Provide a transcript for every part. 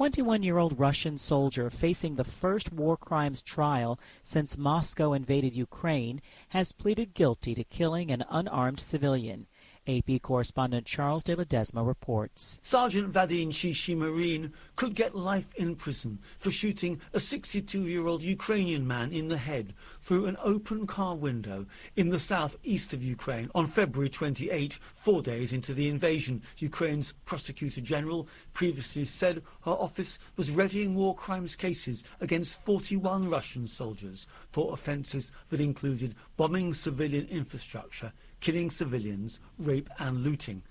21-year-old Russian soldier facing the first war crimes trial since Moscow invaded Ukraine has pleaded guilty to killing an unarmed civilian. AP correspondent Charles de Ledesma reports. Sergeant Vadim Shishimarin could get life in prison for shooting a 62-year-old Ukrainian man in the head through an open car window in the southeast of Ukraine on February 28, 4 days into the invasion. Ukraine's Prosecutor General previously said her office was readying war crimes cases against 41 Russian soldiers for offences that included bombing civilian infrastructure, killing civilians, rape and looting.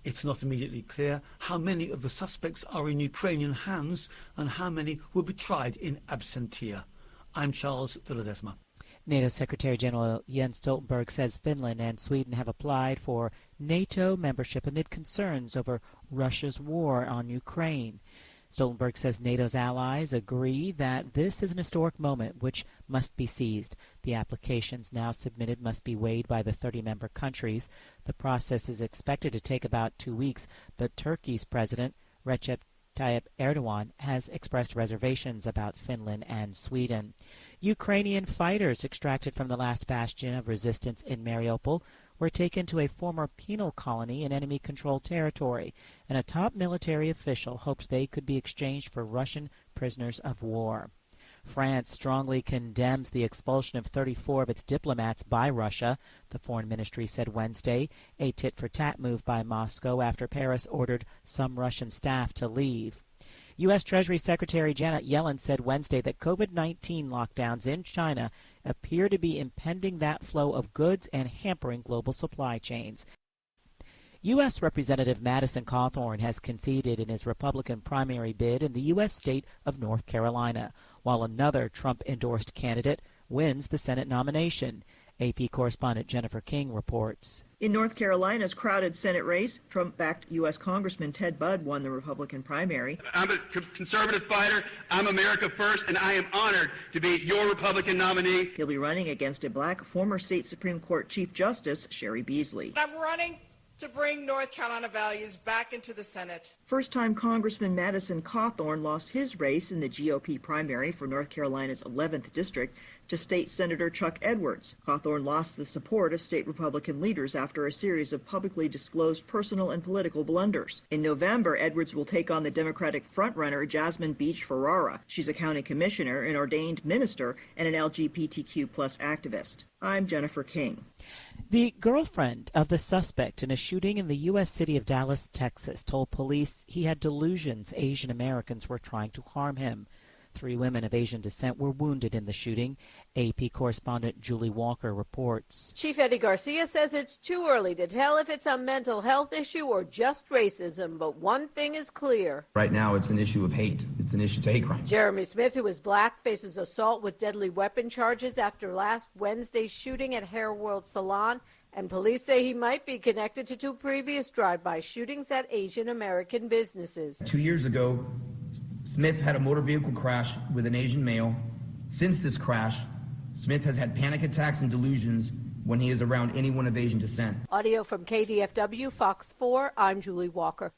It's not immediately clear how many of the suspects are in Ukrainian hands and how many will be tried in absentia. I'm Charles de Ledesma. NATO Secretary General Jens Stoltenberg says Finland and Sweden have applied for NATO membership amid concerns over Russia's war on Ukraine. Stoltenberg says NATO's allies agree that this is an historic moment which must be seized. The applications now submitted must be weighed by the 30-member countries. The process is expected to take about 2 weeks, but Turkey's President Recep Tayyip Erdogan has expressed reservations about Finland and Sweden. Ukrainian fighters extracted from the last bastion of resistance in Mariupol were taken to a former penal colony in enemy-controlled territory, and a top military official hoped they could be exchanged for Russian prisoners of war. France strongly condemns the expulsion of 34 of its diplomats by Russia, the foreign ministry said Wednesday, a tit-for-tat move by Moscow after Paris ordered some Russian staff to leave. U.S. Treasury Secretary Janet Yellen said Wednesday that COVID-19 lockdowns in China appear to be impeding that flow of goods and hampering global supply chains. U.S. Representative Madison Cawthorn has conceded in his Republican primary bid in the U.S. state of North Carolina, while another Trump-endorsed candidate wins the Senate nomination. AP correspondent Jennifer King reports. In North Carolina's crowded Senate race, Trump-backed U.S. Congressman Ted Budd won the Republican primary. I'm a conservative fighter. I'm America first, and I am honored to be your Republican nominee. He'll be running against a black former state Supreme Court Chief Justice Sherry Beasley. I'm running to bring North Carolina values back into the Senate. First-time Congressman Madison Cawthorn lost his race in the GOP primary for North Carolina's 11th district to State Senator Chuck Edwards. Cawthorn lost the support of state Republican leaders after a series of publicly disclosed personal and political blunders. In November, Edwards will take on the Democratic frontrunner Jasmine Beach Ferrara. She's a county commissioner, an ordained minister, and an LGBTQ+ activist. I'm Jennifer King. The girlfriend of the suspect in a shooting in the U.S. city of Dallas, Texas, told police he had delusions Asian Americans were trying to harm him. 3 women of Asian descent were wounded in the shooting. AP correspondent Julie Walker reports. Chief Eddie Garcia says it's too early to tell if it's a mental health issue or just racism, but one thing is clear. Right now, it's an issue of hate. It's an issue of hate crime. Jeremy Smith, who is black, faces assault with deadly weapon charges after last Wednesday's shooting at Hair World Salon, and police say he might be connected to 2 previous drive-by shootings at Asian American businesses. 2 years ago, Smith had a motor vehicle crash with an Asian male. Since this crash, Smith has had panic attacks and delusions when he is around anyone of Asian descent. Audio from KDFW, Fox 4, I'm Julie Walker.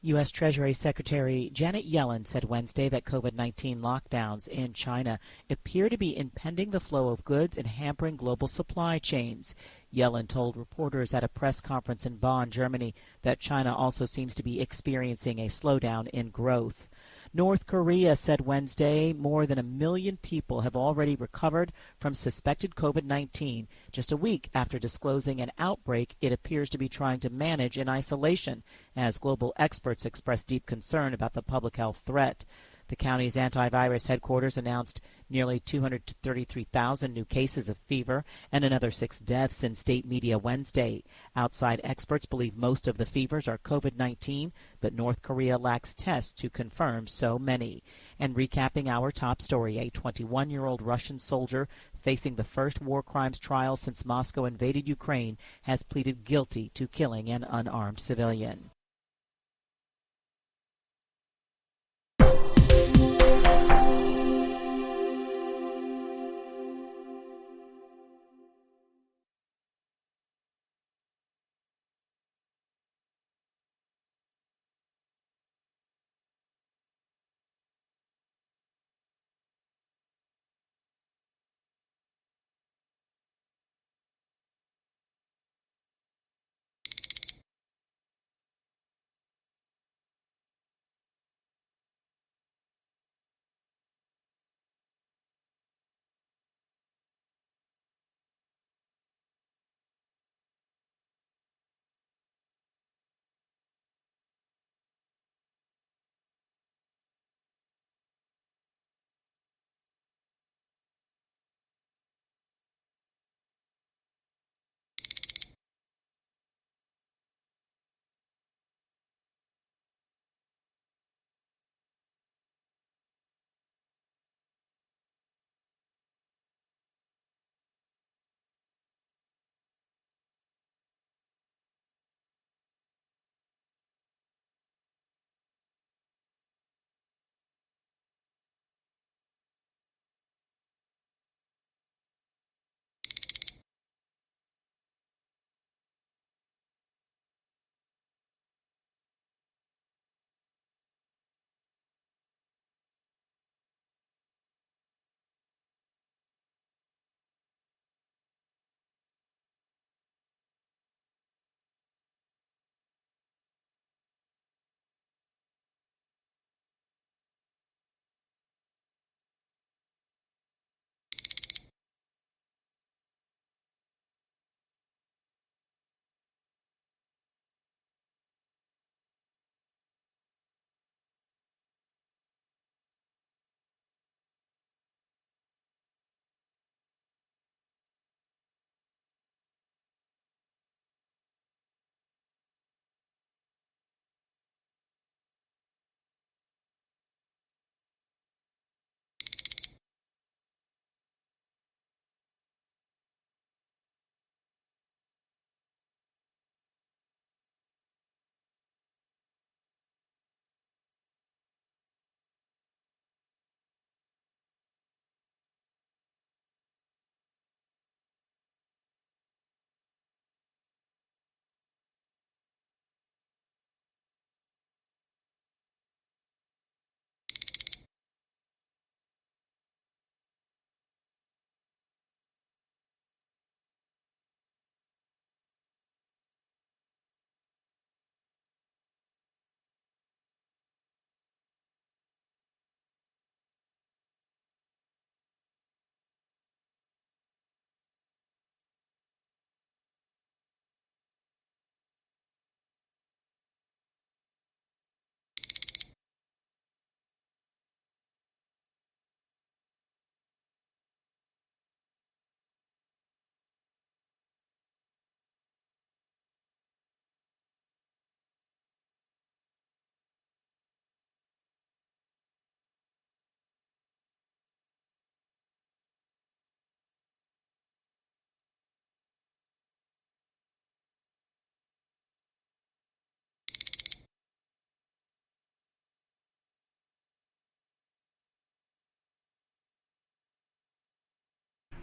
U.S. Treasury Secretary Janet Yellen said Wednesday that COVID-19 lockdowns in China appear to be impeding the flow of goods and hampering global supply chains. Yellen told reporters at a press conference in Bonn, Germany, that China also seems to be experiencing a slowdown in growth. North Korea said Wednesday more than 1 million people have already recovered from suspected COVID-19, just a week after disclosing an outbreak it appears to be trying to manage in isolation, as global experts express deep concern about the public health threat. The county's antivirus headquarters announced nearly 233,000 new cases of fever and another 6 deaths in state media Wednesday. Outside experts believe most of the fevers are COVID-19, but North Korea lacks tests to confirm so many. And recapping our top story, a 21-year-old Russian soldier facing the first war crimes trial since Moscow invaded Ukraine has pleaded guilty to killing an unarmed civilian.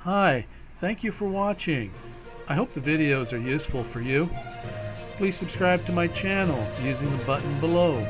Hi, thank you for watching. I hope the videos are useful for you. Please subscribe to my channel using the button below.